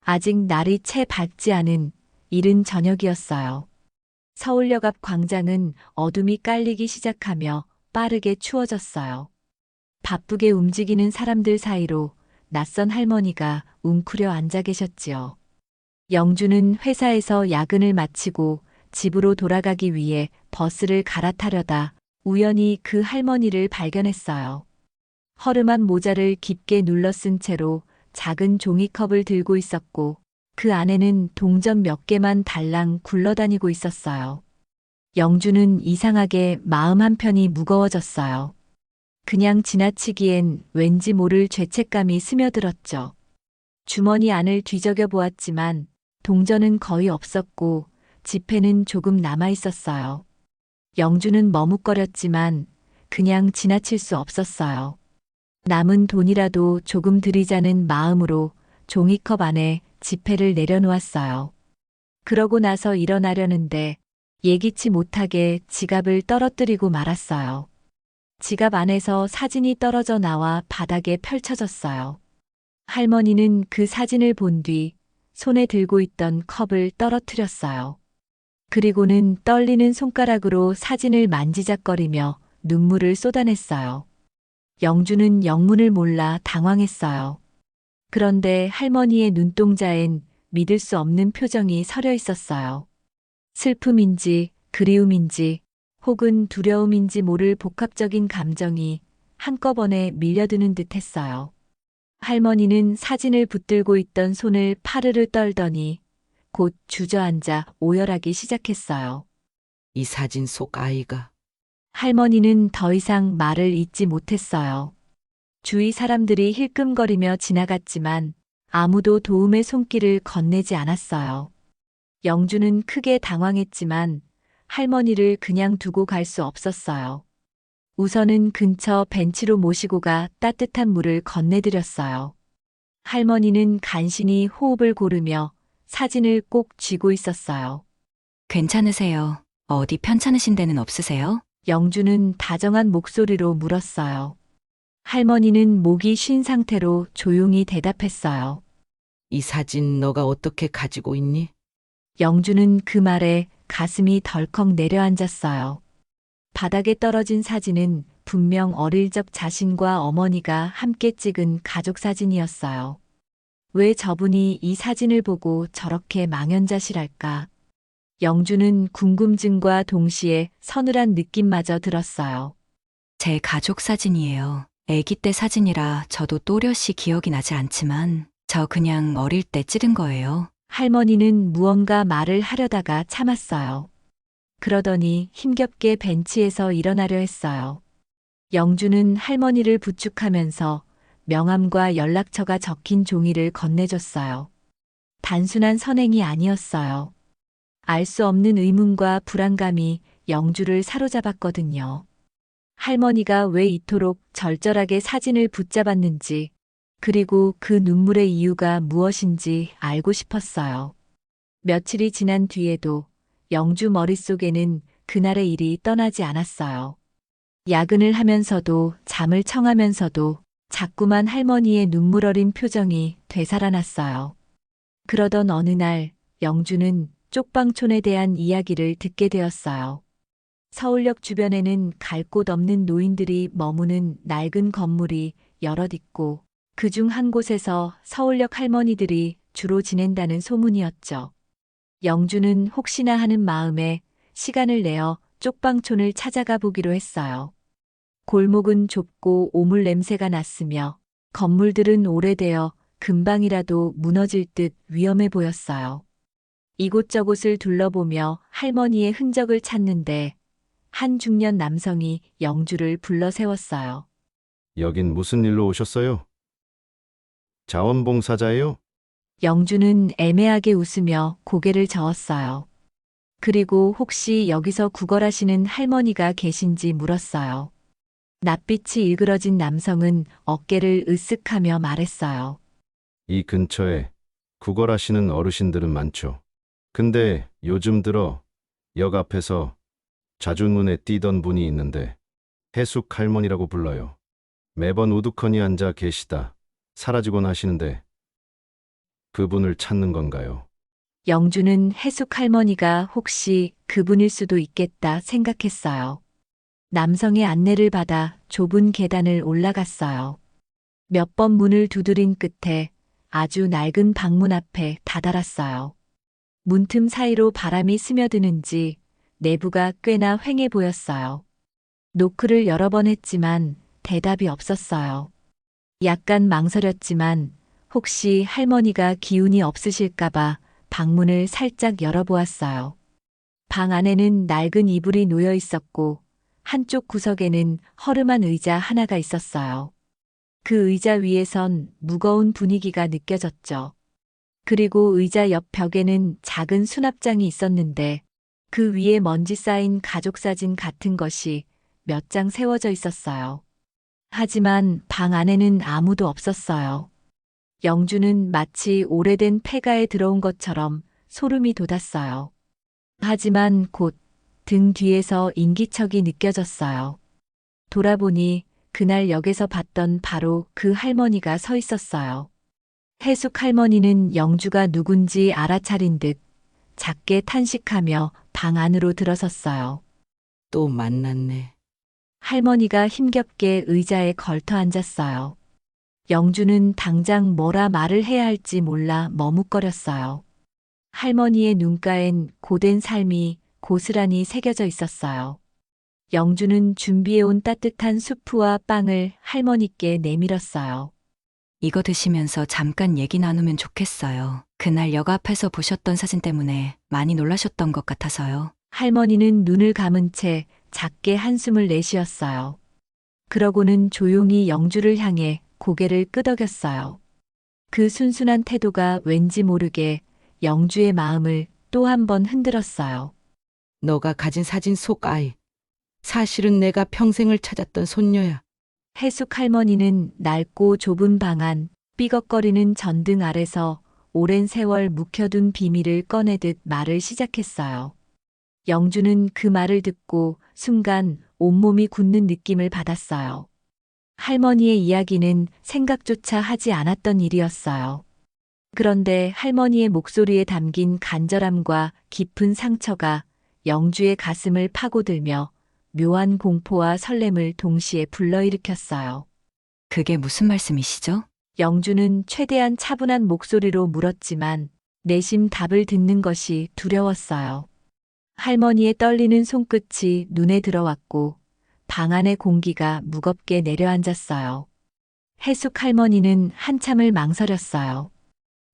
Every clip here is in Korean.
아직 날이 채 밝지 않은 이른 저녁이었어요. 서울역 앞 광장은 어둠이 깔리기 시작하며 빠르게 추워졌어요. 바쁘게 움직이는 사람들 사이로 낯선 할머니가 웅크려 앉아 계셨지요. 영주는 회사에서 야근을 마치고 집으로 돌아가기 위해 버스를 갈아타려다 우연히 그 할머니를 발견했어요. 허름한 모자를 깊게 눌러 쓴 채로 작은 종이컵을 들고 있었고 그 안에는 동전 몇 개만 달랑 굴러다니고 있었어요. 영주는 이상하게 마음 한편이 무거워졌어요. 그냥 지나치기엔 왠지 모를 죄책감이 스며들었죠. 주머니 안을 뒤적여 보았지만 동전은 거의 없었고 지폐는 조금 남아 있었어요. 영주는 머뭇거렸지만 그냥 지나칠 수 없었어요. 남은 돈이라도 조금 드리자는 마음으로 종이컵 안에 지폐를 내려놓았어요. 그러고 나서 일어나려는데 예기치 못하게 지갑을 떨어뜨리고 말았어요. 지갑 안에서 사진이 떨어져 나와 바닥에 펼쳐졌어요. 할머니는 그 사진을 본 뒤 손에 들고 있던 컵을 떨어뜨렸어요. 그리고는 떨리는 손가락으로 사진을 만지작거리며 눈물을 쏟아냈어요. 영주는 영문을 몰라 당황했어요. 그런데 할머니의 눈동자엔 믿을 수 없는 표정이 서려 있었어요. 슬픔인지 그리움인지 혹은 두려움인지 모를 복합적인 감정이 한꺼번에 밀려드는 듯 했어요. 할머니는 사진을 붙들고 있던 손을 파르르 떨더니 곧 주저앉아 오열하기 시작했어요. 이 사진 속 아이가 할머니는 더 이상 말을 잇지 못했어요. 주위 사람들이 힐끔거리며 지나갔지만 아무도 도움의 손길을 건네지 않았어요. 영주는 크게 당황했지만 할머니를 그냥 두고 갈 수 없었어요. 우선은 근처 벤치로 모시고 가 따뜻한 물을 건네드렸어요. 할머니는 간신히 호흡을 고르며 사진을 꼭 쥐고 있었어요. 괜찮으세요? 어디 편찮으신 데는 없으세요? 영주는 다정한 목소리로 물었어요. 할머니는 목이 쉰 상태로 조용히 대답했어요. 이 사진 너가 어떻게 가지고 있니? 영주는 그 말에 가슴이 덜컥 내려앉았어요. 바닥에 떨어진 사진은 분명 어릴 적 자신과 어머니가 함께 찍은 가족 사진이었어요. 왜 저분이 이 사진을 보고 저렇게 망연자실할까? 영주는 궁금증과 동시에 서늘한 느낌마저 들었어요. 제 가족 사진이에요. 아기 때 사진이라 저도 또렷이 기억이 나지 않지만 저 그냥 어릴 때 찍은 거예요. 할머니는 무언가 말을 하려다가 참았어요. 그러더니 힘겹게 벤치에서 일어나려 했어요. 영주는 할머니를 부축하면서 명함과 연락처가 적힌 종이를 건네줬어요. 단순한 선행이 아니었어요. 알 수 없는 의문과 불안감이 영주를 사로잡았거든요. 할머니가 왜 이토록 절절하게 사진을 붙잡았는지, 그리고 그 눈물의 이유가 무엇인지 알고 싶었어요. 며칠이 지난 뒤에도 영주 머릿속에는 그날의 일이 떠나지 않았어요. 야근을 하면서도 잠을 청하면서도 자꾸만 할머니의 눈물 어린 표정이 되살아났어요. 그러던 어느 날 영주는 쪽방촌에 대한 이야기를 듣게 되었어요. 서울역 주변에는 갈 곳 없는 노인들이 머무는 낡은 건물이 여럿 있고 그중 한 곳에서 서울역 할머니들이 주로 지낸다는 소문이었죠. 영주는 혹시나 하는 마음에 시간을 내어 쪽방촌을 찾아가 보기로 했어요. 골목은 좁고 오물 냄새가 났으며 건물들은 오래되어 금방이라도 무너질 듯 위험해 보였어요. 이곳저곳을 둘러보며 할머니의 흔적을 찾는데 한 중년 남성이 영주를 불러 세웠어요. 여긴 무슨 일로 오셨어요? 자원봉사자예요? 영주는 애매하게 웃으며 고개를 저었어요. 그리고 혹시 여기서 구걸하시는 할머니가 계신지 물었어요. 낯빛이 일그러진 남성은 어깨를 으쓱하며 말했어요. 이 근처에 구걸하시는 어르신들은 많죠. 근데 요즘 들어 역 앞에서 자주 눈에 띄던 분이 있는데 해숙 할머니라고 불러요. 매번 우두커니 앉아 계시다 사라지곤 하시는데 그분을 찾는 건가요? 영주는 해숙 할머니가 혹시 그분일 수도 있겠다 생각했어요. 남성의 안내를 받아 좁은 계단을 올라갔어요. 몇 번 문을 두드린 끝에 아주 낡은 방문 앞에 다다랐어요. 문틈 사이로 바람이 스며드는지 내부가 꽤나 휑해 보였어요. 노크를 여러 번 했지만 대답이 없었어요. 약간 망설였지만 혹시 할머니가 기운이 없으실까봐 방문을 살짝 열어보았어요. 방 안에는 낡은 이불이 놓여 있었고 한쪽 구석에는 허름한 의자 하나가 있었어요. 그 의자 위에선 무거운 분위기가 느껴졌죠. 그리고 의자 옆 벽에는 작은 수납장이 있었는데 그 위에 먼지 쌓인 가족 사진 같은 것이 몇 장 세워져 있었어요. 하지만 방 안에는 아무도 없었어요. 영주는 마치 오래된 폐가에 들어온 것처럼 소름이 돋았어요. 하지만 곧 등 뒤에서 인기척이 느껴졌어요. 돌아보니 그날 역에서 봤던 바로 그 할머니가 서 있었어요. 해숙 할머니는 영주가 누군지 알아차린 듯 작게 탄식하며 방 안으로 들어섰어요. 또 만났네. 할머니가 힘겹게 의자에 걸터 앉았어요. 영주는 당장 뭐라 말을 해야 할지 몰라 머뭇거렸어요. 할머니의 눈가엔 고된 삶이 고스란히 새겨져 있었어요. 영주는 준비해온 따뜻한 수프와 빵을 할머니께 내밀었어요. 이거 드시면서 잠깐 얘기 나누면 좋겠어요. 그날 역 앞에서 보셨던 사진 때문에 많이 놀라셨던 것 같아서요. 할머니는 눈을 감은 채 작게 한숨을 내쉬었어요. 그러고는 조용히 영주를 향해 고개를 끄덕였어요. 그 순순한 태도가 왠지 모르게 영주의 마음을 또 한 번 흔들었어요. 너가 가진 사진 속 아이. 사실은 내가 평생을 찾았던 손녀야. 해숙 할머니는 낡고 좁은 방 안, 삐걱거리는 전등 아래서 오랜 세월 묵혀둔 비밀을 꺼내듯 말을 시작했어요. 영주는 그 말을 듣고 순간 온몸이 굳는 느낌을 받았어요. 할머니의 이야기는 생각조차 하지 않았던 일이었어요. 그런데 할머니의 목소리에 담긴 간절함과 깊은 상처가 영주의 가슴을 파고들며 묘한 공포와 설렘을 동시에 불러일으켰어요. 그게 무슨 말씀이시죠? 영주는 최대한 차분한 목소리로 물었지만 내심 답을 듣는 것이 두려웠어요. 할머니의 떨리는 손끝이 눈에 들어왔고 방 안의 공기가 무겁게 내려앉았어요. 해숙 할머니는 한참을 망설였어요.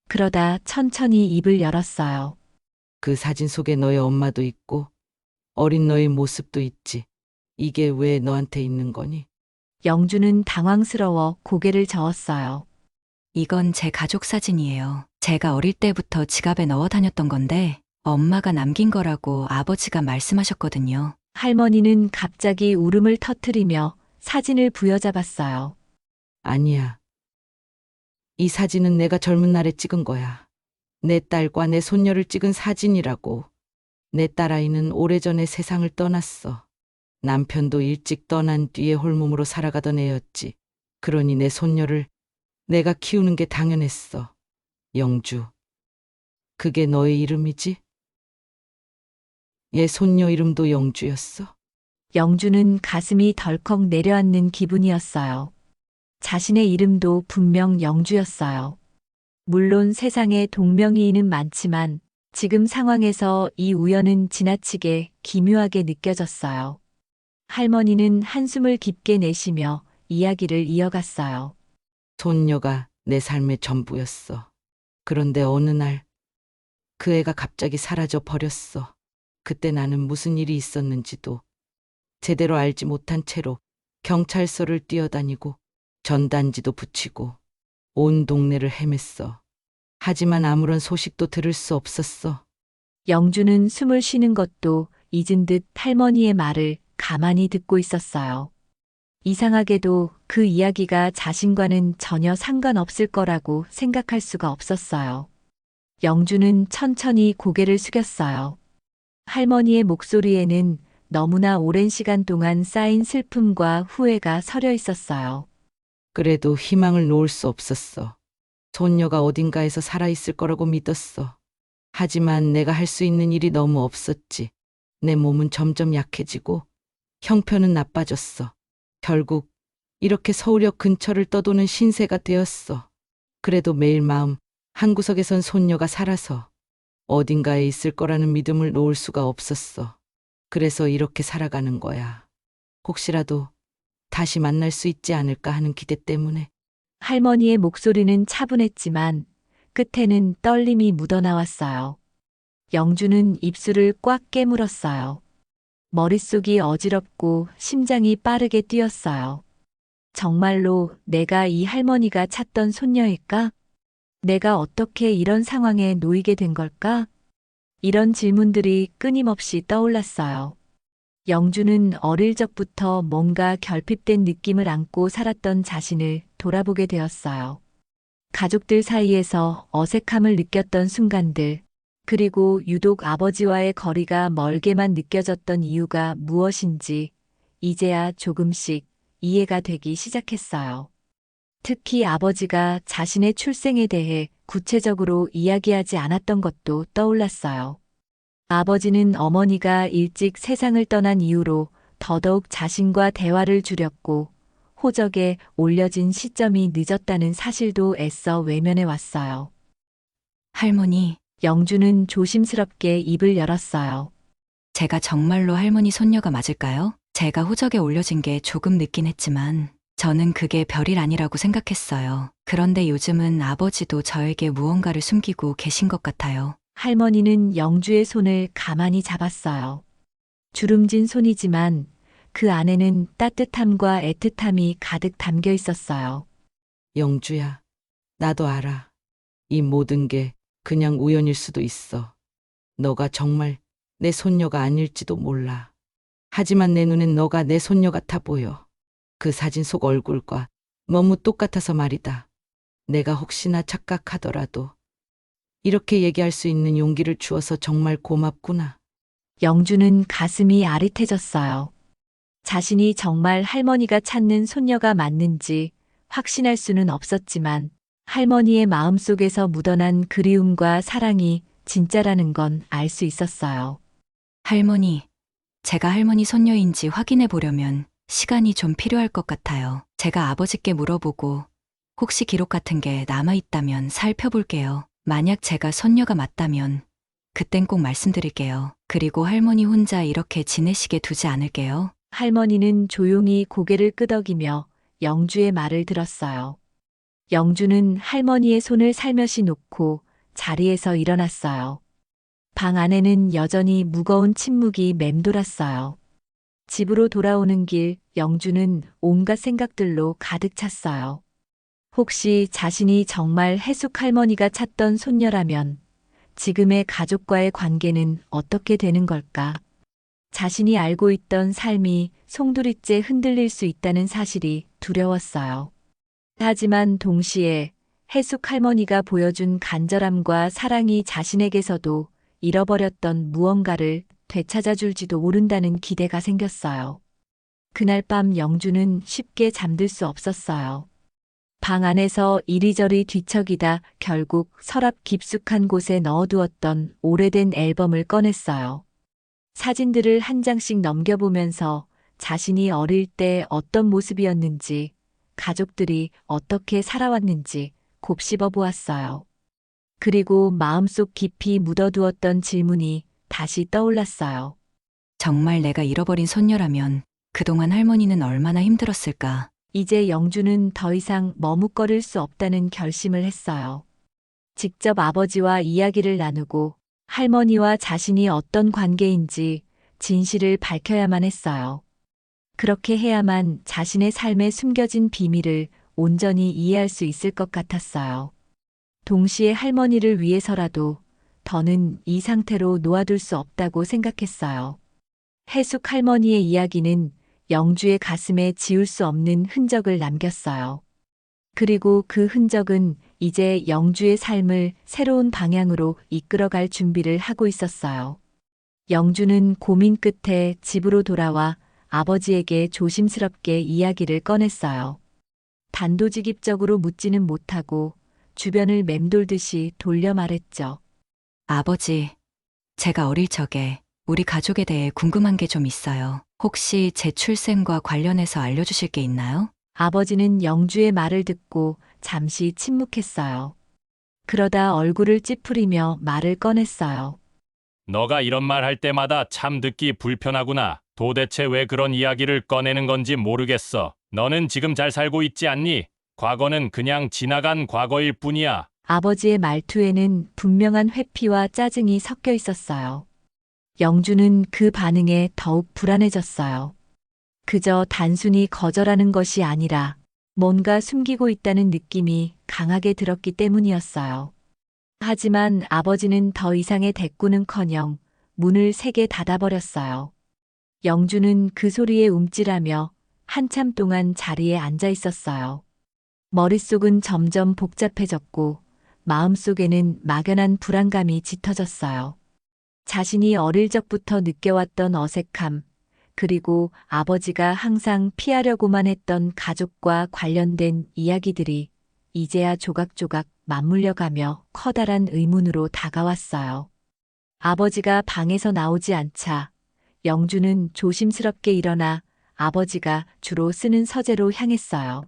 그러다 천천히 입을 열었어요. 그 사진 속에 너의 엄마도 있고 어린 너의 모습도 있지. 이게 왜 너한테 있는 거니? 영주는 당황스러워 고개를 저었어요. 이건 제 가족 사진이에요. 제가 어릴 때부터 지갑에 넣어 다녔던 건데 엄마가 남긴 거라고 아버지가 말씀하셨거든요. 할머니는 갑자기 울음을 터뜨리며 사진을 부여잡았어요. 아니야. 이 사진은 내가 젊은 날에 찍은 거야. 내 딸과 내 손녀를 찍은 사진이라고. 내 딸아이는 오래전에 세상을 떠났어. 남편도 일찍 떠난 뒤에 홀몸으로 살아가던 애였지. 그러니 내 손녀를 내가 키우는 게 당연했어. 영주. 그게 너의 이름이지? 얘 손녀 이름도 영주였어? 영주는 가슴이 덜컥 내려앉는 기분이었어요. 자신의 이름도 분명 영주였어요. 물론 세상에 동명이인은 많지만 지금 상황에서 이 우연은 지나치게 기묘하게 느껴졌어요. 할머니는 한숨을 깊게 내쉬며 이야기를 이어갔어요. 손녀가 내 삶의 전부였어. 그런데 어느 날 그 애가 갑자기 사라져 버렸어. 그때 나는 무슨 일이 있었는지도 제대로 알지 못한 채로 경찰서를 뛰어다니고 전단지도 붙이고 온 동네를 헤맸어. 하지만 아무런 소식도 들을 수 없었어. 영주는 숨을 쉬는 것도 잊은 듯 할머니의 말을 가만히 듣고 있었어요. 이상하게도 그 이야기가 자신과는 전혀 상관없을 거라고 생각할 수가 없었어요. 영주는 천천히 고개를 숙였어요. 할머니의 목소리에는 너무나 오랜 시간 동안 쌓인 슬픔과 후회가 서려 있었어요. 그래도 희망을 놓을 수 없었어. 손녀가 어딘가에서 살아있을 거라고 믿었어. 하지만 내가 할 수 있는 일이 너무 없었지. 내 몸은 점점 약해지고 형편은 나빠졌어. 결국 이렇게 서울역 근처를 떠도는 신세가 되었어. 그래도 매일 마음 한구석에선 손녀가 살아서 어딘가에 있을 거라는 믿음을 놓을 수가 없었어. 그래서 이렇게 살아가는 거야. 혹시라도 다시 만날 수 있지 않을까 하는 기대 때문에. 할머니의 목소리는 차분했지만 끝에는 떨림이 묻어나왔어요. 영주는 입술을 꽉 깨물었어요. 머릿속이 어지럽고 심장이 빠르게 뛰었어요. 정말로 내가 이 할머니가 찾던 손녀일까? 내가 어떻게 이런 상황에 놓이게 된 걸까? 이런 질문들이 끊임없이 떠올랐어요. 영주는 어릴 적부터 뭔가 결핍된 느낌을 안고 살았던 자신을 돌아보게 되었어요. 가족들 사이에서 어색함을 느꼈던 순간들, 그리고 유독 아버지와의 거리가 멀게만 느껴졌던 이유가 무엇인지 이제야 조금씩 이해가 되기 시작했어요. 특히 아버지가 자신의 출생에 대해 구체적으로 이야기하지 않았던 것도 떠올랐어요. 아버지는 어머니가 일찍 세상을 떠난 이후로 더더욱 자신과 대화를 줄였고 호적에 올려진 시점이 늦었다는 사실도 애써 외면해 왔어요. 할머니, 영주는 조심스럽게 입을 열었어요. 제가 정말로 할머니 손녀가 맞을까요? 제가 호적에 올려진 게 조금 늦긴 했지만 저는 그게 별일 아니라고 생각했어요. 그런데 요즘은 아버지도 저에게 무언가를 숨기고 계신 것 같아요. 할머니는 영주의 손을 가만히 잡았어요. 주름진 손이지만 그 안에는 따뜻함과 애틋함이 가득 담겨 있었어요. 영주야, 나도 알아. 이 모든 게 그냥 우연일 수도 있어. 너가 정말 내 손녀가 아닐지도 몰라. 하지만 내 눈엔 너가 내 손녀 같아 보여. 그 사진 속 얼굴과 너무 똑같아서 말이다. 내가 혹시나 착각하더라도 이렇게 얘기할 수 있는 용기를 주어서 정말 고맙구나. 영주는 가슴이 아릿해졌어요. 자신이 정말 할머니가 찾는 손녀가 맞는지 확신할 수는 없었지만 할머니의 마음속에서 묻어난 그리움과 사랑이 진짜라는 건 알 수 있었어요. 할머니, 제가 할머니 손녀인지 확인해 보려면 시간이 좀 필요할 것 같아요. 제가 아버지께 물어보고 혹시 기록 같은 게 남아있다면 살펴볼게요. 만약 제가 손녀가 맞다면 그땐 꼭 말씀드릴게요. 그리고 할머니 혼자 이렇게 지내시게 두지 않을게요. 할머니는 조용히 고개를 끄덕이며 영주의 말을 들었어요. 영주는 할머니의 손을 살며시 놓고 자리에서 일어났어요. 방 안에는 여전히 무거운 침묵이 맴돌았어요. 집으로 돌아오는 길, 영주는 온갖 생각들로 가득 찼어요. 혹시 자신이 정말 해숙 할머니가 찾던 손녀라면 지금의 가족과의 관계는 어떻게 되는 걸까? 자신이 알고 있던 삶이 송두리째 흔들릴 수 있다는 사실이 두려웠어요. 하지만 동시에 해숙 할머니가 보여준 간절함과 사랑이 자신에게서도 잃어버렸던 무언가를 되찾아줄지도 모른다는 기대가 생겼어요. 그날 밤 영주는 쉽게 잠들 수 없었어요. 방 안에서 이리저리 뒤척이다 결국 서랍 깊숙한 곳에 넣어두었던 오래된 앨범을 꺼냈어요. 사진들을 한 장씩 넘겨보면서 자신이 어릴 때 어떤 모습이었는지, 가족들이 어떻게 살아왔는지 곱씹어 보았어요. 그리고 마음속 깊이 묻어두었던 질문이 다시 떠올랐어요. 정말 내가 잃어버린 손녀라면 그동안 할머니는 얼마나 힘들었을까? 이제 영주는 더 이상 머뭇거릴 수 없다는 결심을 했어요. 직접 아버지와 이야기를 나누고 할머니와 자신이 어떤 관계인지 진실을 밝혀야만 했어요. 그렇게 해야만 자신의 삶에 숨겨진 비밀을 온전히 이해할 수 있을 것 같았어요. 동시에 할머니를 위해서라도 더는 이 상태로 놓아둘 수 없다고 생각했어요. 해숙 할머니의 이야기는 영주의 가슴에 지울 수 없는 흔적을 남겼어요. 그리고 그 흔적은 이제 영주의 삶을 새로운 방향으로 이끌어갈 준비를 하고 있었어요. 영주는 고민 끝에 집으로 돌아와 아버지에게 조심스럽게 이야기를 꺼냈어요. 단도직입적으로 묻지는 못하고 주변을 맴돌듯이 돌려 말했죠. 아버지, 제가 어릴 적에 우리 가족에 대해 궁금한 게 좀 있어요. 혹시 제 출생과 관련해서 알려주실 게 있나요? 아버지는 영주의 말을 듣고 잠시 침묵했어요. 그러다 얼굴을 찌푸리며 말을 꺼냈어요. 너가 이런 말 할 때마다 참 듣기 불편하구나. 도대체 왜 그런 이야기를 꺼내는 건지 모르겠어. 너는 지금 잘 살고 있지 않니? 과거는 그냥 지나간 과거일 뿐이야. 아버지의 말투에는 분명한 회피와 짜증이 섞여 있었어요. 영주는 그 반응에 더욱 불안해졌어요. 그저 단순히 거절하는 것이 아니라 뭔가 숨기고 있다는 느낌이 강하게 들었기 때문이었어요. 하지만 아버지는 더 이상의 대꾸는커녕 문을 세게 닫아버렸어요. 영주는 그 소리에 움찔하며 한참 동안 자리에 앉아 있었어요. 머릿속은 점점 복잡해졌고 마음속에는 막연한 불안감이 짙어졌어요. 자신이 어릴 적부터 느껴왔던 어색함, 그리고 아버지가 항상 피하려고만 했던 가족과 관련된 이야기들이 이제야 조각조각 맞물려가며 커다란 의문으로 다가왔어요. 아버지가 방에서 나오지 않자 영주는 조심스럽게 일어나 아버지가 주로 쓰는 서재로 향했어요.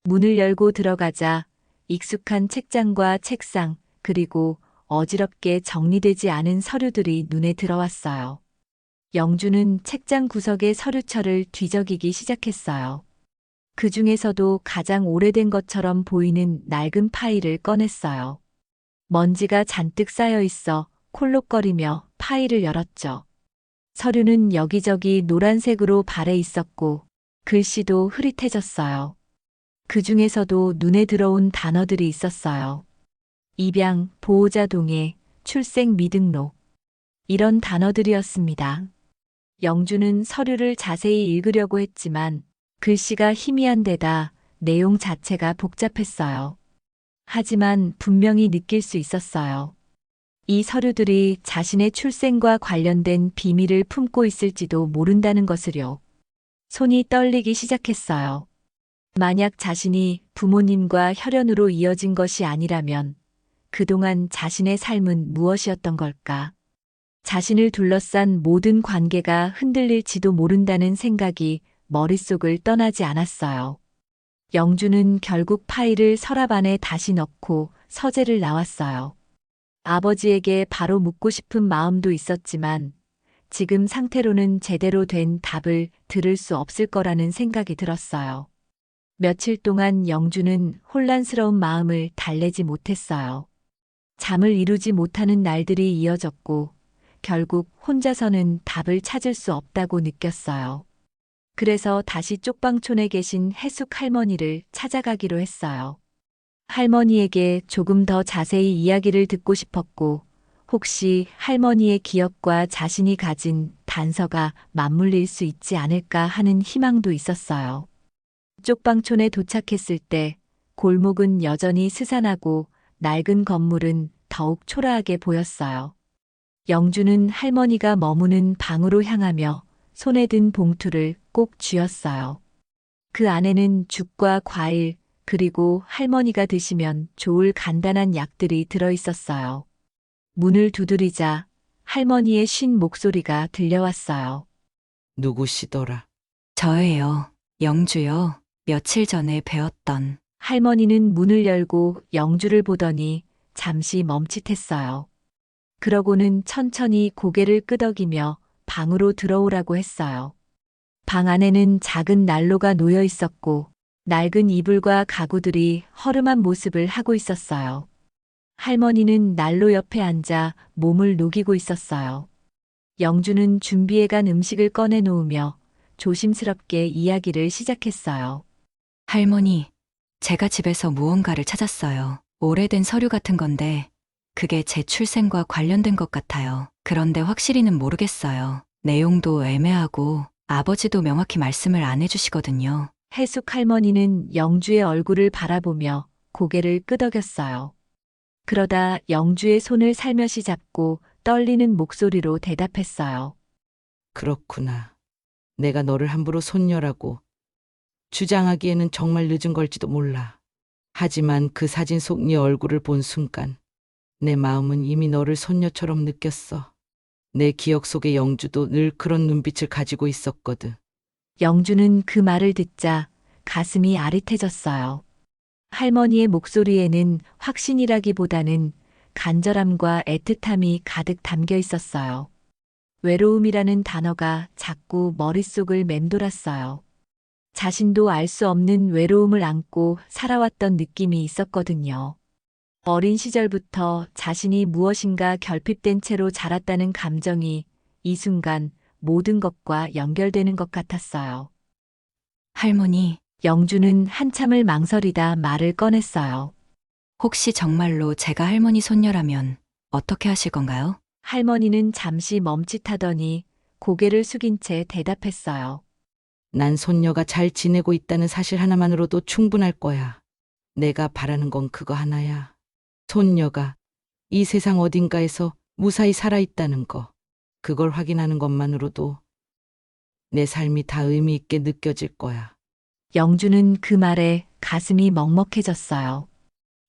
문을 열고 들어가자 익숙한 책장과 책상, 그리고 어지럽게 정리되지 않은 서류들이 눈에 들어왔어요. 영주는 책장 구석의 서류철을 뒤적이기 시작했어요. 그 중에서도 가장 오래된 것처럼 보이는 낡은 파일을 꺼냈어요. 먼지가 잔뜩 쌓여 있어 콜록거리며 파일을 열었죠. 서류는 여기저기 노란색으로 발해 있었고 글씨도 흐릿해졌어요. 그 중에서도 눈에 들어온 단어들이 있었어요. 입양, 보호자 동의, 출생 미등록. 이런 단어들이었습니다. 영주는 서류를 자세히 읽으려고 했지만 글씨가 희미한 데다 내용 자체가 복잡했어요. 하지만 분명히 느낄 수 있었어요. 이 서류들이 자신의 출생과 관련된 비밀을 품고 있을지도 모른다는 것을요. 손이 떨리기 시작했어요. 만약 자신이 부모님과 혈연으로 이어진 것이 아니라면 그동안 자신의 삶은 무엇이었던 걸까? 자신을 둘러싼 모든 관계가 흔들릴지도 모른다는 생각이 머릿속을 떠나지 않았어요. 영주는 결국 파일을 서랍 안에 다시 넣고 서재를 나왔어요. 아버지에게 바로 묻고 싶은 마음도 있었지만 지금 상태로는 제대로 된 답을 들을 수 없을 거라는 생각이 들었어요. 며칠 동안 영주는 혼란스러운 마음을 달래지 못했어요. 잠을 이루지 못하는 날들이 이어졌고 결국 혼자서는 답을 찾을 수 없다고 느꼈어요. 그래서 다시 쪽방촌에 계신 해숙 할머니를 찾아가기로 했어요. 할머니에게 조금 더 자세히 이야기를 듣고 싶었고 혹시 할머니의 기억과 자신이 가진 단서가 맞물릴 수 있지 않을까 하는 희망도 있었어요. 쪽방촌에 도착했을 때 골목은 여전히 스산하고 낡은 건물은 더욱 초라하게 보였어요. 영주는 할머니가 머무는 방으로 향하며 손에 든 봉투를 꼭 쥐었어요. 그 안에는 죽과 과일, 그리고 할머니가 드시면 좋을 간단한 약들이 들어 있었어요. 문을 두드리자 할머니의 쉰 목소리가 들려왔어요. 누구시더라? 저예요. 영주요. 며칠 전에 배웠던. 할머니는 문을 열고 영주를 보더니 잠시 멈칫했어요. 그러고는 천천히 고개를 끄덕이며 방으로 들어오라고 했어요. 방 안에는 작은 난로가 놓여 있었고 낡은 이불과 가구들이 허름한 모습을 하고 있었어요. 할머니는 난로 옆에 앉아 몸을 녹이고 있었어요. 영주는 준비해간 음식을 꺼내 놓으며 조심스럽게 이야기를 시작했어요. 할머니, 제가 집에서 무언가를 찾았어요. 오래된 서류 같은 건데 그게 제 출생과 관련된 것 같아요. 그런데 확실히는 모르겠어요. 내용도 애매하고 아버지도 명확히 말씀을 안 해주시거든요. 해숙 할머니는 영주의 얼굴을 바라보며 고개를 끄덕였어요. 그러다 영주의 손을 살며시 잡고 떨리는 목소리로 대답했어요. 그렇구나. 내가 너를 함부로 손녀라고 주장하기에는 정말 늦은 걸지도 몰라. 하지만 그 사진 속 네 얼굴을 본 순간 내 마음은 이미 너를 손녀처럼 느꼈어. 내 기억 속의 영주도 늘 그런 눈빛을 가지고 있었거든. 영주는 그 말을 듣자 가슴이 아릿해졌어요. 할머니의 목소리에는 확신이라기보다는 간절함과 애틋함이 가득 담겨 있었어요. 외로움이라는 단어가 자꾸 머릿속을 맴돌았어요. 자신도 알 수 없는 외로움을 안고 살아왔던 느낌이 있었거든요. 어린 시절부터 자신이 무엇인가 결핍된 채로 자랐다는 감정이 이 순간 모든 것과 연결되는 것 같았어요. 할머니, 영주는 한참을 망설이다 말을 꺼냈어요. 혹시 정말로 제가 할머니 손녀라면 어떻게 하실 건가요? 할머니는 잠시 멈칫하더니 고개를 숙인 채 대답했어요. 난 손녀가 잘 지내고 있다는 사실 하나만으로도 충분할 거야. 내가 바라는 건 그거 하나야. 손녀가 이 세상 어딘가에서 무사히 살아있다는 거. 그걸 확인하는 것만으로도 내 삶이 다 의미 있게 느껴질 거야. 영주는 그 말에 가슴이 먹먹해졌어요.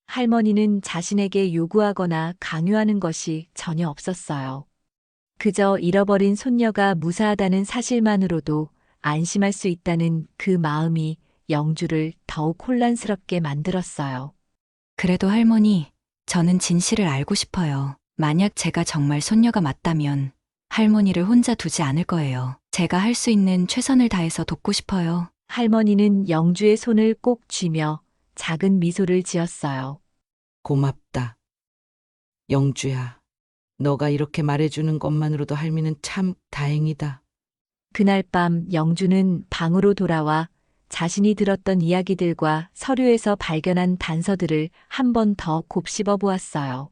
할머니는 자신에게 요구하거나 강요하는 것이 전혀 없었어요. 그저 잃어버린 손녀가 무사하다는 사실만으로도 안심할 수 있다는 그 마음이 영주를 더욱 혼란스럽게 만들었어요. 그래도 할머니, 저는 진실을 알고 싶어요. 만약 제가 정말 손녀가 맞다면 할머니를 혼자 두지 않을 거예요. 제가 할 수 있는 최선을 다해서 돕고 싶어요. 할머니는 영주의 손을 꼭 쥐며 작은 미소를 지었어요. 고맙다. 영주야. 너가 이렇게 말해주는 것만으로도 할미는 참 다행이다. 그날 밤 영주는 방으로 돌아와 자신이 들었던 이야기들과 서류에서 발견한 단서들을 한 번 더 곱씹어 보았어요.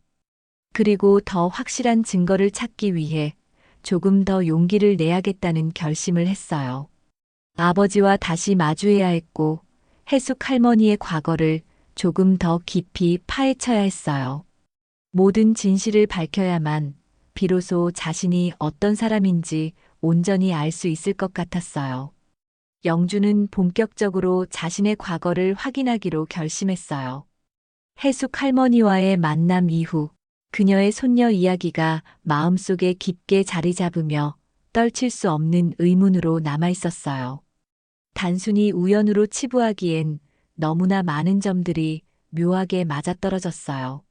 그리고 더 확실한 증거를 찾기 위해 조금 더 용기를 내야겠다는 결심을 했어요. 아버지와 다시 마주해야 했고 해숙 할머니의 과거를 조금 더 깊이 파헤쳐야 했어요. 모든 진실을 밝혀야만 비로소 자신이 어떤 사람인지 온전히 알 수 있을 것 같았어요. 영주는 본격적으로 자신의 과거를 확인하기로 결심했어요. 해숙 할머니와의 만남 이후 그녀의 손녀 이야기가 마음속에 깊게 자리 잡으며 떨칠 수 없는 의문으로 남아 있었어요. 단순히 우연으로 치부하기엔 너무나 많은 점들이 묘하게 맞아떨어졌어요.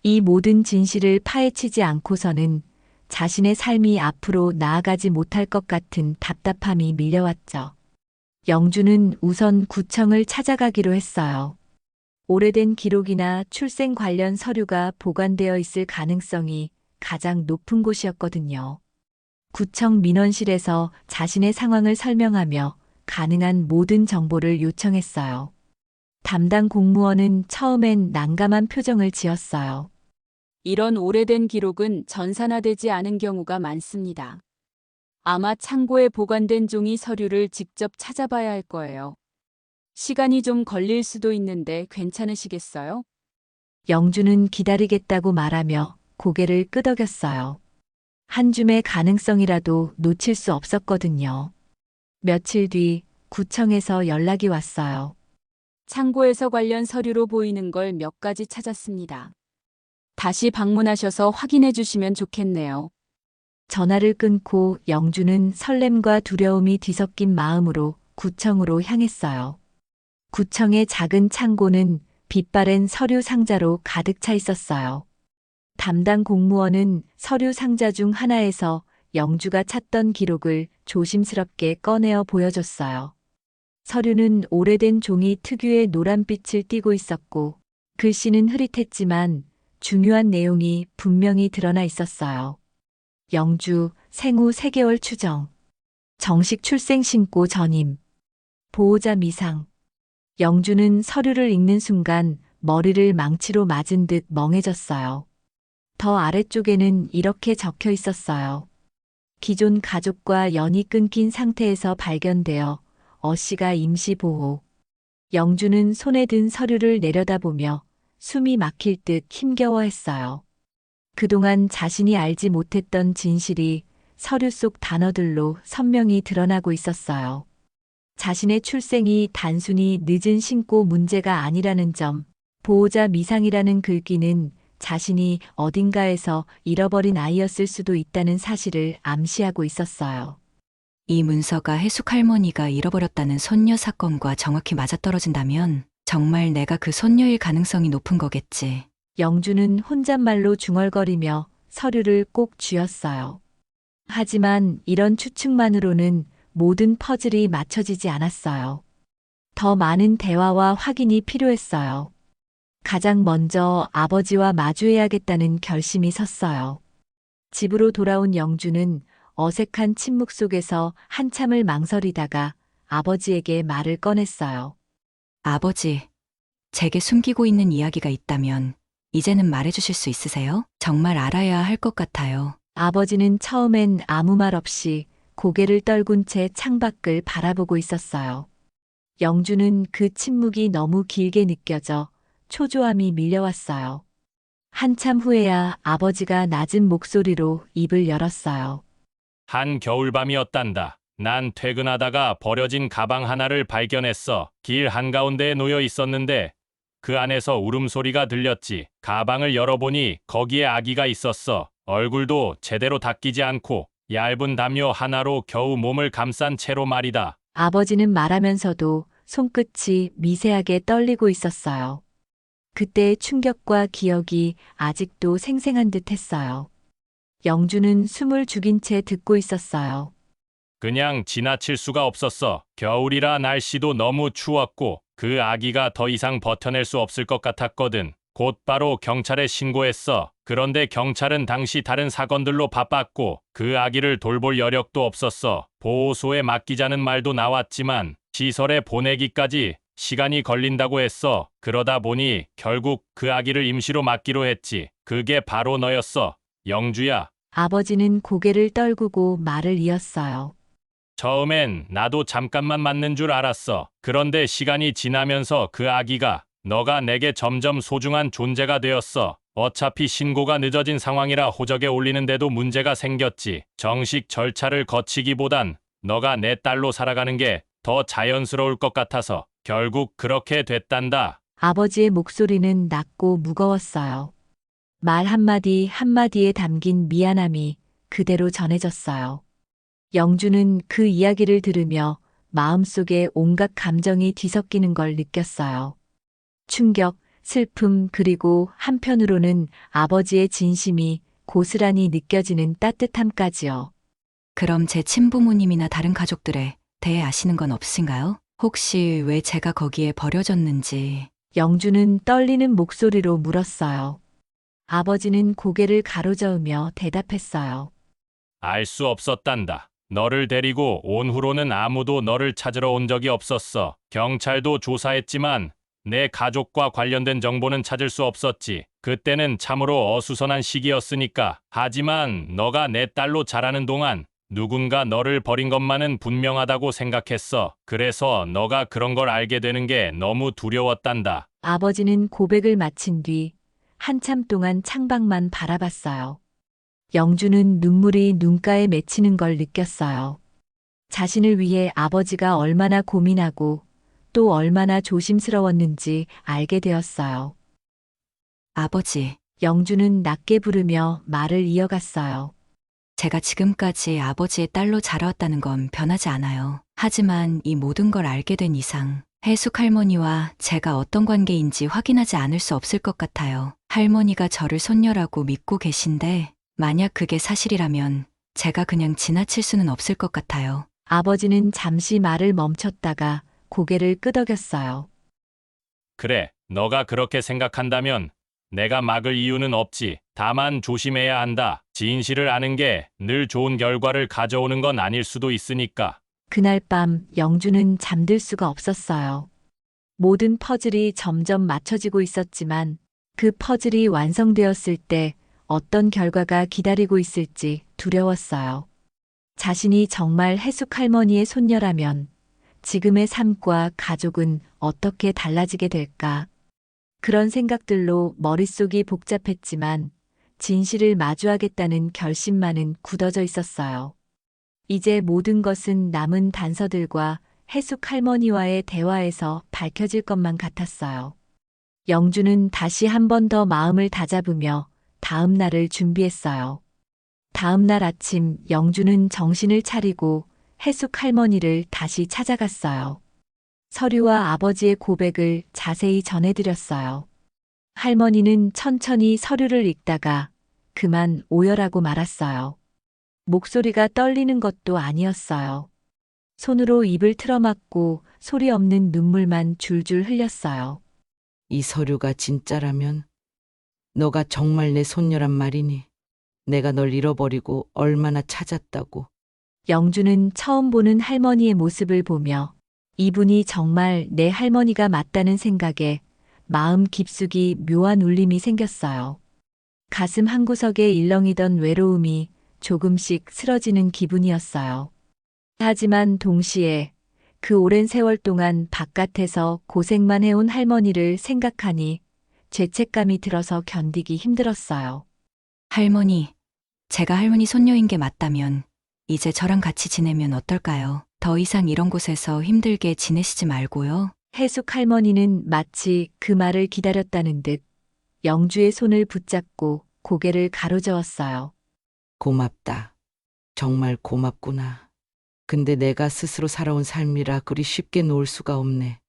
이 모든 진실을 파헤치지 않고서는 자신의 삶이 앞으로 나아가지 못할 것 같은 답답함이 밀려왔죠. 영주는 우선 구청을 찾아가기로 했어요. 오래된 기록이나 출생 관련 서류가 보관되어 있을 가능성이 가장 높은 곳이었거든요. 구청 민원실에서 자신의 상황을 설명하며 가능한 모든 정보를 요청했어요. 담당 공무원은 처음엔 난감한 표정을 지었어요. 이런 오래된 기록은 전산화되지 않은 경우가 많습니다. 아마 창고에 보관된 종이 서류를 직접 찾아봐야 할 거예요. 시간이 좀 걸릴 수도 있는데 괜찮으시겠어요? 영주는 기다리겠다고 말하며 고개를 끄덕였어요. 한 줌의 가능성이라도 놓칠 수 없었거든요. 며칠 뒤 구청에서 연락이 왔어요. 창고에서 관련 서류로 보이는 걸 몇 가지 찾았습니다. 다시 방문하셔서 확인해 주시면 좋겠네요. 전화를 끊고 영주는 설렘과 두려움이 뒤섞인 마음으로 구청으로 향했어요. 구청의 작은 창고는 빛바랜 서류 상자로 가득 차 있었어요. 담당 공무원은 서류 상자 중 하나에서 영주가 찾던 기록을 조심스럽게 꺼내어 보여줬어요. 서류는 오래된 종이 특유의 노란빛을 띠고 있었고 글씨는 흐릿했지만 중요한 내용이 분명히 드러나 있었어요. 영주 생후 3개월 추정, 정식 출생 신고 전임, 보호자 미상. 영주는 서류를 읽는 순간 머리를 망치로 맞은 듯 멍해졌어요. 더 아래쪽에는 이렇게 적혀 있었어요. 기존 가족과 연이 끊긴 상태에서 발견되어 어씨가 임시보호. 영주는 손에 든 서류를 내려다보며 숨이 막힐 듯 힘겨워했어요. 그동안 자신이 알지 못했던 진실이 서류 속 단어들로 선명히 드러나고 있었어요. 자신의 출생이 단순히 늦은 신고 문제가 아니라는 점, 보호자 미상이라는 글귀는 자신이 어딘가에서 잃어버린 아이였을 수도 있다는 사실을 암시하고 있었어요. 이 문서가 해숙 할머니가 잃어버렸다는 손녀 사건과 정확히 맞아떨어진다면 정말 내가 그 손녀일 가능성이 높은 거겠지. 영주는 혼잣말로 중얼거리며 서류를 꼭 쥐었어요. 하지만 이런 추측만으로는 모든 퍼즐이 맞춰지지 않았어요. 더 많은 대화와 확인이 필요했어요. 가장 먼저 아버지와 마주해야겠다는 결심이 섰어요. 집으로 돌아온 영주는 어색한 침묵 속에서 한참을 망설이다가 아버지에게 말을 꺼냈어요. 아버지, 제게 숨기고 있는 이야기가 있다면 이제는 말해주실 수 있으세요? 정말 알아야 할 것 같아요. 아버지는 처음엔 아무 말 없이 고개를 떨군 채 창밖을 바라보고 있었어요. 영주는 그 침묵이 너무 길게 느껴져 초조함이 밀려왔어요. 한참 후에야 아버지가 낮은 목소리로 입을 열었어요. 한 겨울밤이었단다. 난 퇴근하다가 버려진 가방 하나를 발견했어. 길 한가운데에 놓여 있었는데 그 안에서 울음소리가 들렸지. 가방을 열어보니 거기에 아기가 있었어. 얼굴도 제대로 닦이지 않고 얇은 담요 하나로 겨우 몸을 감싼 채로 말이다. 아버지는 말하면서도 손끝이 미세하게 떨리고 있었어요. 그때의 충격과 기억이 아직도 생생한 듯 했어요. 영주는 숨을 죽인 채 듣고 있었어요. 그냥 지나칠 수가 없었어. 겨울이라 날씨도 너무 추웠고 그 아기가 더 이상 버텨낼 수 없을 것 같았거든. 곧바로 경찰에 신고했어. 그런데 경찰은 당시 다른 사건들로 바빴고 그 아기를 돌볼 여력도 없었어. 보호소에 맡기자는 말도 나왔지만 시설에 보내기까지 시간이 걸린다고 했어. 그러다 보니 결국 그 아기를 임시로 맡기로 했지. 그게 바로 너였어. 영주야. 아버지는 고개를 떨구고 말을 이었어요. 처음엔 나도 잠깐만 맞는 줄 알았어. 그런데 시간이 지나면서 그 아기가 너가 내게 점점 소중한 존재가 되었어. 어차피 신고가 늦어진 상황이라 호적에 올리는데도 문제가 생겼지. 정식 절차를 거치기보단 너가 내 딸로 살아가는 게 더 자연스러울 것 같아서 결국 그렇게 됐단다. 아버지의 목소리는 낮고 무거웠어요. 말 한마디 한마디에 담긴 미안함이 그대로 전해졌어요. 영주는 그 이야기를 들으며 마음속에 온갖 감정이 뒤섞이는 걸 느꼈어요. 충격, 슬픔, 그리고 한편으로는 아버지의 진심이 고스란히 느껴지는 따뜻함까지요. 그럼 제 친부모님이나 다른 가족들에 대해 아시는 건 없으신가요? 혹시 왜 제가 거기에 버려졌는지. 영주는 떨리는 목소리로 물었어요. 아버지는 고개를 가로저으며 대답했어요. 알 수 없었단다. 너를 데리고 온 후로는 아무도 너를 찾으러 온 적이 없었어. 경찰도 조사했지만 내 가족과 관련된 정보는 찾을 수 없었지. 그때는 참으로 어수선한 시기였으니까. 하지만 너가 내 딸로 자라는 동안 누군가 너를 버린 것만은 분명하다고 생각했어. 그래서 너가 그런 걸 알게 되는 게 너무 두려웠단다. 아버지는 고백을 마친 뒤 한참 동안 창밖만 바라봤어요. 영주는 눈물이 눈가에 맺히는 걸 느꼈어요. 자신을 위해 아버지가 얼마나 고민하고 또 얼마나 조심스러웠는지 알게 되었어요. 아버지, 영주는 낮게 부르며 말을 이어갔어요. 제가 지금까지 아버지의 딸로 자라왔다는 건 변하지 않아요. 하지만 이 모든 걸 알게 된 이상 해숙 할머니와 제가 어떤 관계인지 확인하지 않을 수 없을 것 같아요. 할머니가 저를 손녀라고 믿고 계신데 만약 그게 사실이라면 제가 그냥 지나칠 수는 없을 것 같아요. 아버지는 잠시 말을 멈췄다가 고개를 끄덕였어요. 그래, 너가 그렇게 생각한다면 내가 막을 이유는 없지. 다만 조심해야 한다. 진실을 아는 게 늘 좋은 결과를 가져오는 건 아닐 수도 있으니까. 그날 밤 영주는 잠들 수가 없었어요. 모든 퍼즐이 점점 맞춰지고 있었지만 그 퍼즐이 완성되었을 때 어떤 결과가 기다리고 있을지 두려웠어요. 자신이 정말 해숙 할머니의 손녀라면 지금의 삶과 가족은 어떻게 달라지게 될까? 그런 생각들로 머릿속이 복잡했지만 진실을 마주하겠다는 결심만은 굳어져 있었어요. 이제 모든 것은 남은 단서들과 해숙 할머니와의 대화에서 밝혀질 것만 같았어요. 영주는 다시 한 번 더 마음을 다잡으며 다음 날을 준비했어요. 다음 날 아침 영주는 정신을 차리고 해숙 할머니를 다시 찾아갔어요. 서류와 아버지의 고백을 자세히 전해드렸어요. 할머니는 천천히 서류를 읽다가 그만 오열하고 말았어요. 목소리가 떨리는 것도 아니었어요. 손으로 입을 틀어막고 소리 없는 눈물만 줄줄 흘렸어요. 이 서류가 진짜라면 너가 정말 내 손녀란 말이니? 내가 널 잃어버리고 얼마나 찾았다고. 영주는 처음 보는 할머니의 모습을 보며 이분이 정말 내 할머니가 맞다는 생각에 마음 깊숙이 묘한 울림이 생겼어요. 가슴 한구석에 일렁이던 외로움이 조금씩 쓰러지는 기분이었어요. 하지만 동시에 그 오랜 세월 동안 바깥에서 고생만 해온 할머니를 생각하니 죄책감이 들어서 견디기 힘들었어요. 할머니, 제가 할머니 손녀인 게 맞다면 이제 저랑 같이 지내면 어떨까요? 더 이상 이런 곳에서 힘들게 지내시지 말고요. 해숙 할머니는 마치 그 말을 기다렸다는 듯 영주의 손을 붙잡고 고개를 가로저었어요. 고맙다. 정말 고맙구나. 근데 내가 스스로 살아온 삶이라 그리 쉽게 놓을 수가 없네.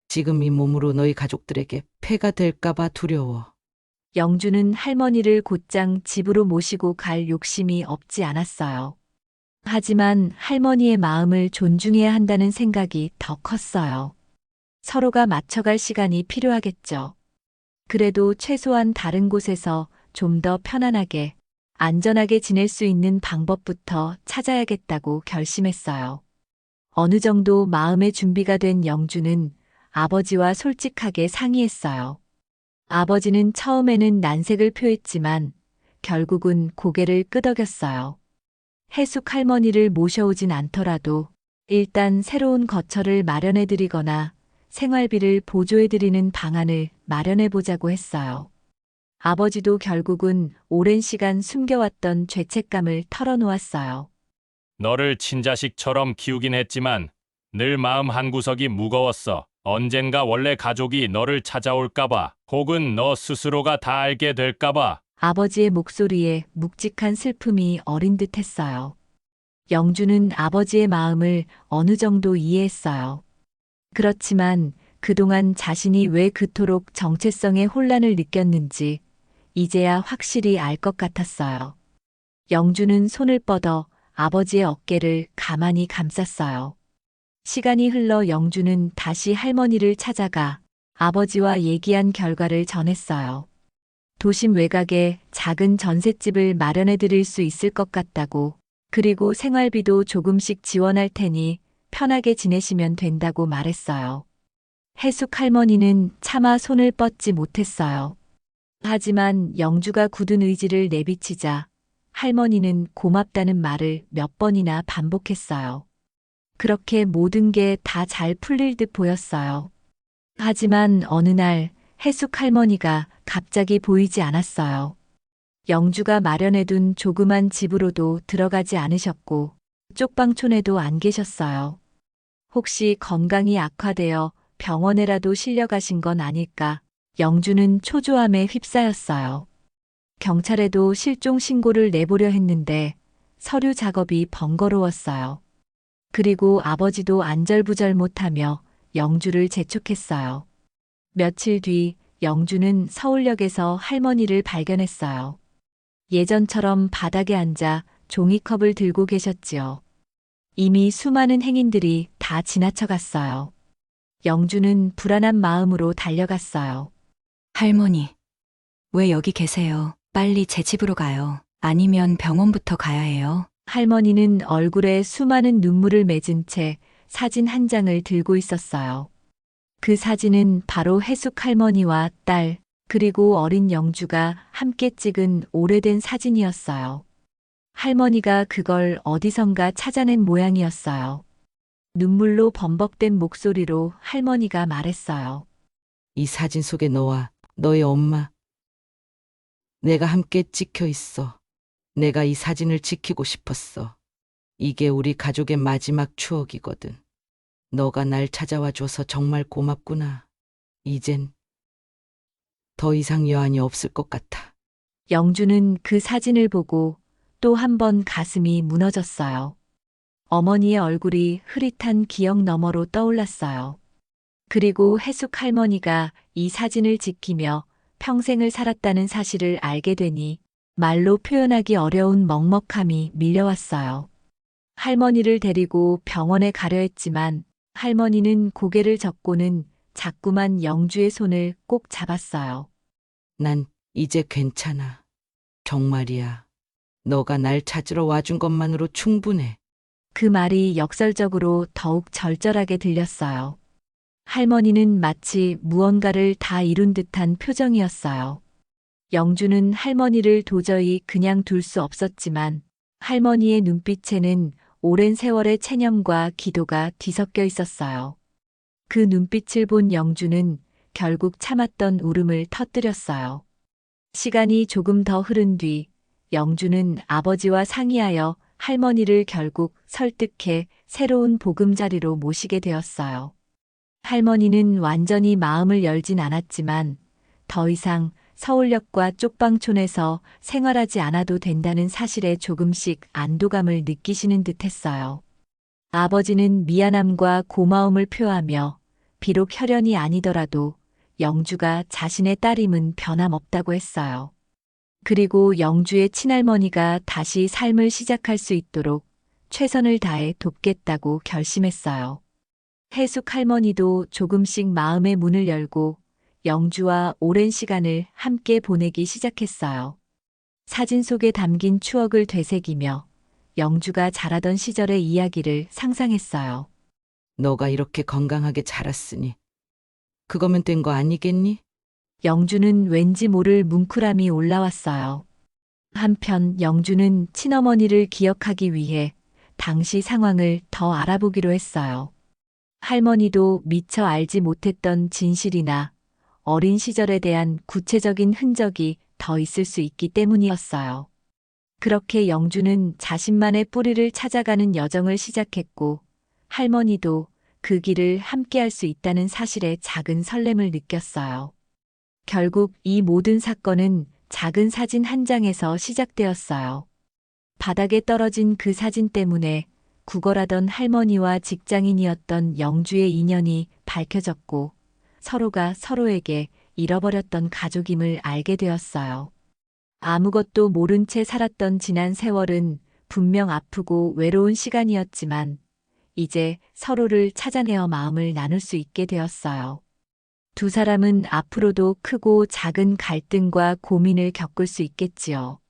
지금 이 몸으로 너희 가족들에게 폐가 될까봐 두려워. 영주는 할머니를 곧장 집으로 모시고 갈 욕심이 없지 않았어요. 하지만 할머니의 마음을 존중해야 한다는 생각이 더 컸어요. 서로가 맞춰갈 시간이 필요하겠죠. 그래도 최소한 다른 곳에서 좀 더 편안하게, 안전하게 지낼 수 있는 방법부터 찾아야겠다고 결심했어요. 어느 정도 마음의 준비가 된 영주는 아버지와 솔직하게 상의했어요. 아버지는 처음에는 난색을 표했지만 결국은 고개를 끄덕였어요. 해숙 할머니를 모셔오진 않더라도 일단 새로운 거처를 마련해드리거나 생활비를 보조해드리는 방안을 마련해보자고 했어요. 아버지도 결국은 오랜 시간 숨겨왔던 죄책감을 털어놓았어요. 너를 친자식처럼 키우긴 했지만 늘 마음 한구석이 무거웠어. 언젠가 원래 가족이 너를 찾아올까봐 혹은 너 스스로가 다 알게 될까봐. 아버지의 목소리에 묵직한 슬픔이 어린 듯 했어요. 영주는 아버지의 마음을 어느 정도 이해했어요. 그렇지만 그동안 자신이 왜 그토록 정체성의 혼란을 느꼈는지 이제야 확실히 알 것 같았어요. 영주는 손을 뻗어 아버지의 어깨를 가만히 감쌌어요. 시간이 흘러 영주는 다시 할머니를 찾아가 아버지와 얘기한 결과를 전했어요. 도심 외곽에 작은 전셋집을 마련해 드릴 수 있을 것 같다고, 그리고 생활비도 조금씩 지원할 테니 편하게 지내시면 된다고 말했어요. 해숙 할머니는 차마 손을 뻗지 못했어요. 하지만 영주가 굳은 의지를 내비치자 할머니는 고맙다는 말을 몇 번이나 반복했어요. 그렇게 모든 게 다 잘 풀릴 듯 보였어요. 하지만 어느 날 해숙 할머니가 갑자기 보이지 않았어요. 영주가 마련해둔 조그만 집으로도 들어가지 않으셨고 쪽방촌에도 안 계셨어요. 혹시 건강이 악화되어 병원에라도 실려가신 건 아닐까? 영주는 초조함에 휩싸였어요. 경찰에도 실종 신고를 내보려 했는데 서류 작업이 번거로웠어요. 그리고 아버지도 안절부절 못하며 영주를 재촉했어요. 며칠 뒤 영주는 서울역에서 할머니를 발견했어요. 예전처럼 바닥에 앉아 종이컵을 들고 계셨지요. 이미 수많은 행인들이 다 지나쳐갔어요. 영주는 불안한 마음으로 달려갔어요. 할머니, 왜 여기 계세요? 빨리 제 집으로 가요. 아니면 병원부터 가야 해요. 할머니는 얼굴에 수많은 눈물을 맺은 채 사진 한 장을 들고 있었어요. 그 사진은 바로 해숙 할머니와 딸, 그리고 어린 영주가 함께 찍은 오래된 사진이었어요. 할머니가 그걸 어디선가 찾아낸 모양이었어요. 눈물로 범벅된 목소리로 할머니가 말했어요. 이 사진 속에 너와 너의 엄마, 내가 함께 찍혀 있어. 내가 이 사진을 지키고 싶었어. 이게 우리 가족의 마지막 추억이거든. 너가 날 찾아와 줘서 정말 고맙구나. 이젠 더 이상 여한이 없을 것 같아. 영주는 그 사진을 보고 또 한 번 가슴이 무너졌어요. 어머니의 얼굴이 흐릿한 기억 너머로 떠올랐어요. 그리고 해숙 할머니가 이 사진을 지키며 평생을 살았다는 사실을 알게 되니 말로 표현하기 어려운 먹먹함이 밀려왔어요. 할머니를 데리고 병원에 가려 했지만 할머니는 고개를 젓고는 자꾸만 영주의 손을 꼭 잡았어요. 난 이제 괜찮아. 정말이야. 너가 날 찾으러 와준 것만으로 충분해. 그 말이 역설적으로 더욱 절절하게 들렸어요. 할머니는 마치 무언가를 다 이룬 듯한 표정이었어요. 영주는 할머니를 도저히 그냥 둘 수 없었지만 할머니의 눈빛에는 오랜 세월의 체념과 기도가 뒤섞여 있었어요. 그 눈빛을 본 영주는 결국 참았던 울음을 터뜨렸어요. 시간이 조금 더 흐른 뒤 영주는 아버지와 상의하여 할머니를 결국 설득해 새로운 보금자리로 모시게 되었어요. 할머니는 완전히 마음을 열진 않았지만 더 이상 서울역과 쪽방촌에서 생활하지 않아도 된다는 사실에 조금씩 안도감을 느끼시는 듯 했어요. 아버지는 미안함과 고마움을 표하며 비록 혈연이 아니더라도 영주가 자신의 딸임은 변함없다고 했어요. 그리고 영주의 친할머니가 다시 삶을 시작할 수 있도록 최선을 다해 돕겠다고 결심했어요. 해숙 할머니도 조금씩 마음의 문을 열고 영주와 오랜 시간을 함께 보내기 시작했어요. 사진 속에 담긴 추억을 되새기며 영주가 자라던 시절의 이야기를 상상했어요. 너가 이렇게 건강하게 자랐으니 그거면 된 거 아니겠니? 영주는 왠지 모를 뭉클함이 올라왔어요. 한편 영주는 친어머니를 기억하기 위해 당시 상황을 더 알아보기로 했어요. 할머니도 미처 알지 못했던 진실이나 어린 시절에 대한 구체적인 흔적이 더 있을 수 있기 때문이었어요. 그렇게 영주는 자신만의 뿌리를 찾아가는 여정을 시작했고 할머니도 그 길을 함께할 수 있다는 사실에 작은 설렘을 느꼈어요. 결국 이 모든 사건은 작은 사진 한 장에서 시작되었어요. 바닥에 떨어진 그 사진 때문에 구걸하던 할머니와 직장인이었던 영주의 인연이 밝혀졌고 서로가 서로에게 잃어버렸던 가족임을 알게 되었어요. 아무것도 모른 채 살았던 지난 세월은 분명 아프고 외로운 시간이었지만 이제 서로를 찾아내어 마음을 나눌 수 있게 되었어요. 두 사람은 앞으로도 크고 작은 갈등과 고민을 겪을 수 있겠지요.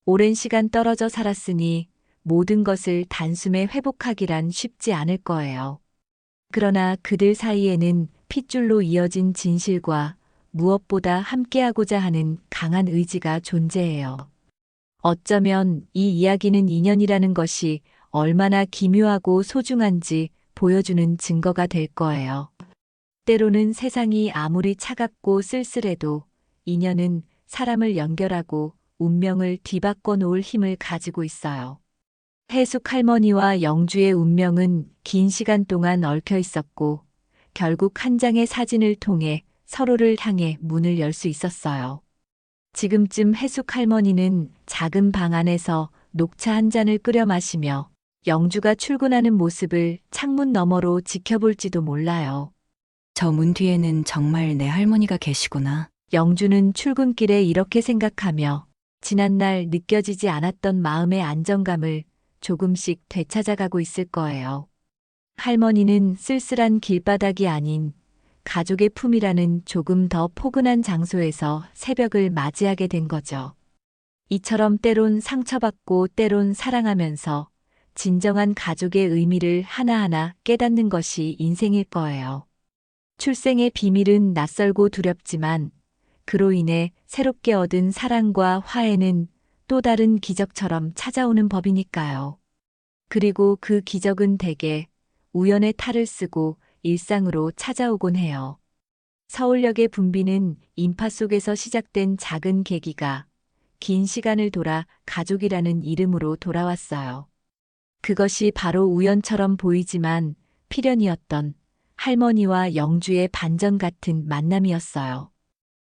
오랜 시간 떨어져 살았으니 모든 것을 단숨에 회복하기란 쉽지 않을 거예요. 그러나 그들 사이에는 핏줄로 이어진 진실과 무엇보다 함께하고자 하는 강한 의지가 존재해요. 어쩌면 이 이야기는 인연이라는 것이 얼마나 기묘하고 소중한지 보여주는 증거가 될 거예요. 때로는 세상이 아무리 차갑고 쓸쓸해도 인연은 사람을 연결하고 운명을 뒤바꿔 놓을 힘을 가지고 있어요. 해숙 할머니와 영주의 운명은 긴 시간 동안 얽혀 있었고 결국 한 장의 사진을 통해 서로를 향해 문을 열 수 있었어요. 지금쯤 해숙 할머니는 작은 방 안에서 녹차 한 잔을 끓여 마시며 영주가 출근하는 모습을 창문 너머로 지켜볼지도 몰라요. 저 문 뒤에는 정말 내 할머니가 계시구나. 영주는 출근길에 이렇게 생각하며 지난날 느껴지지 않았던 마음의 안정감을 조금씩 되찾아가고 있을 거예요. 할머니는 쓸쓸한 길바닥이 아닌 가족의 품이라는 조금 더 포근한 장소에서 새벽을 맞이하게 된 거죠. 이처럼 때론 상처받고 때론 사랑하면서 진정한 가족의 의미를 하나하나 깨닫는 것이 인생일 거예요. 출생의 비밀은 낯설고 두렵지만 그로 인해 새롭게 얻은 사랑과 화해는 또 다른 기적처럼 찾아오는 법이니까요. 그리고 그 기적은 대개 우연의 탈을 쓰고 일상으로 찾아오곤 해요. 서울역의 붐비는 인파 속에서 시작된 작은 계기가 긴 시간을 돌아 가족이라는 이름으로 돌아왔어요. 그것이 바로 우연처럼 보이지만 필연이었던 할머니와 영주의 반전 같은 만남이었어요.